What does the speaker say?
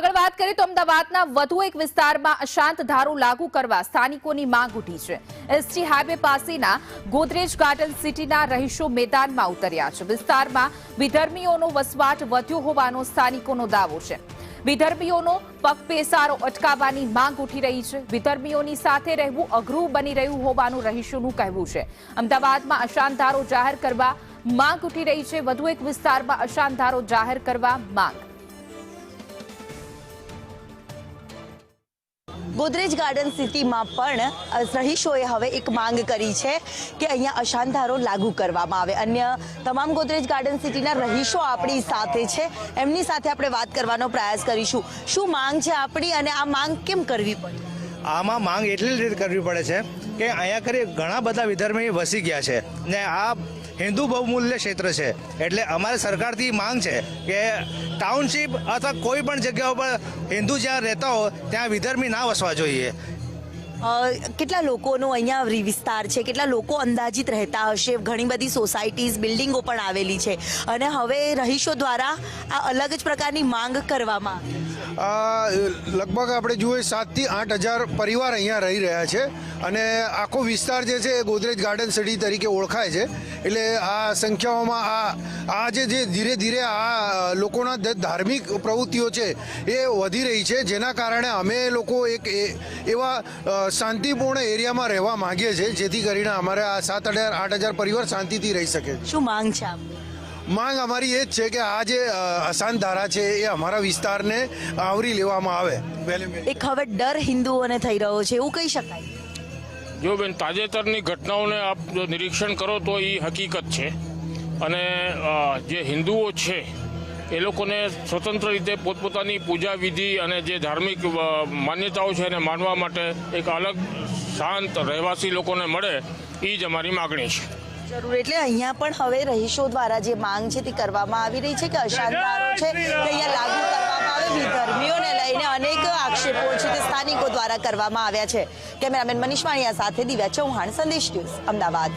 આગળ વાત કરીએ તો અમદાવાદના વધુ એક વિસ્તારમાં અશાંત ધારો લાગુ કરવા સ્થાનિકોની માંગ ઉઠી છે। એસટી હાઈવે પાસેના ગોદરેજ ગાર્ડન સિટીના રહીશો મેદાનમાં ઉતર્યા છે। વિસ્તારમાં વિધર્મીઓનો વસવાટ વધ્યો હોવાનો સ્થાનિકોનો દાવો છે। વિધર્મીઓનો પગપેસારો અટકાવવાની માંગ ઉઠી રહી છે। વિધર્મીઓની સાથે રહેવું અઘરું બની રહ્યું હોવાનું રહીશોનું કહેવું છે। અમદાવાદમાં અશાંત ધારો જાહેર કરવા માંગ ઉઠી રહી છે। વધુ એક વિસ્તારમાં અશાંત ધારો જાહેર કરવા માંગ। ગોદરેજ ગાર્ડન સિટીમાં પણ રહીશોએ હવે એક માંગ કરી છે કે અહીંયા અશાંત ધારો લાગુ કરવામાં આવે। અન્ય તમામ ગોદરેજ ગાર્ડન સિટીના રહીશો આપણી સાથે છે, એમની સાથે આપણે વાત કરવાનો પ્રયાસ કરીશું। શું માંગ છે આપણી અને આ માંગ કેમ કરવી પડે? આમાં માંગ એટલી રીતે કરવી પડે છે કે અહીંયા કરી ઘણા બધા વિધર્મી વસી ગયા છે ને આ હિન્દુ બહુમૂલ્ય ક્ષેત્ર છે, એટલે અમારે સરકારથી માંગ છે કે ટાઉનશીપ અથવા કોઈ પણ જગ્યા ઉપર હિન્દુ જ્યાં રહેતા હોય ત્યાં વિધર્મી ના વસવા જોઈએ। કેટલા લોકોનો અહીંયા વિસ્તાર છે, કેટલા લોકો અંદાજિત રહેતા હશે? ઘણી બધી સોસાયટીઝ, બિલ્ડિંગો પણ આવેલી છે અને હવે રહીશો દ્વારા આ અલગ જ પ્રકારની માંગ કરવામાં આવે। લગભગ આપણે જોઈએ 7 થી 8 હજાર પરિવાર અહીંયા રહી રહ્યા છે અને આખો વિસ્તાર જે છે એ ગોદરેજ ગાર્ડન સિટી તરીકે ઓળખાય છે। એટલે આ સંખ્યાઓમાં આ જે ધીરે ધીરે આ લોકોના ધાર્મિક પ્રવૃત્તિઓ છે એ વધી રહી છે, જેના કારણે અમે લોકો એક એવા શાંતિપૂર્ણ એરિયામાં રહેવા માંગીએ છીએ જેથી કરીને અમારે આ 7-8 હજાર પરિવાર શાંતિથી રહી શકે। શું માંગ છે આપની? માંગ અમારી એ જ છે કે આ જે અશાંત ધારા છે એ અમારા વિસ્તારને આવરી લેવામાં આવે। એક હવે ડર હિન્દુઓને થઈ રહ્યો છે એવું કહી શકાય? જો બેન, તાજેતરની ઘટનાઓને આપ જો નિરીક્ષણ કરો તો એ હકીકત છે અને જે હિન્દુઓ છે એ લોકોને સ્વતંત્ર રીતે પોતપોતાની પૂજા વિધિ અને જે ધાર્મિક માન્યતાઓ છે એને માનવા માટે એક અલગ શાંત રહેવાસી લોકોને મળે એ જ અમારી માગણી છે। જરૂર, એટલે અહીંયા પણ હવે રહીશો દ્વારા જે માંગ છે તે કરવામાં આવી રહી છે કે અશાંત ધારો છે તે અહીંયા લાગુ કરવામાં આવે। વિધર્મીઓને લઈને અનેક આક્ષેપો છે તે સ્થાનિકો દ્વારા કરવામાં આવ્યા છે। કેમેરામેન મનીષ વાણિયા સાથે દિવ્યા ચૌહાણ, સંદેશ ન્યૂઝ, અમદાવાદ।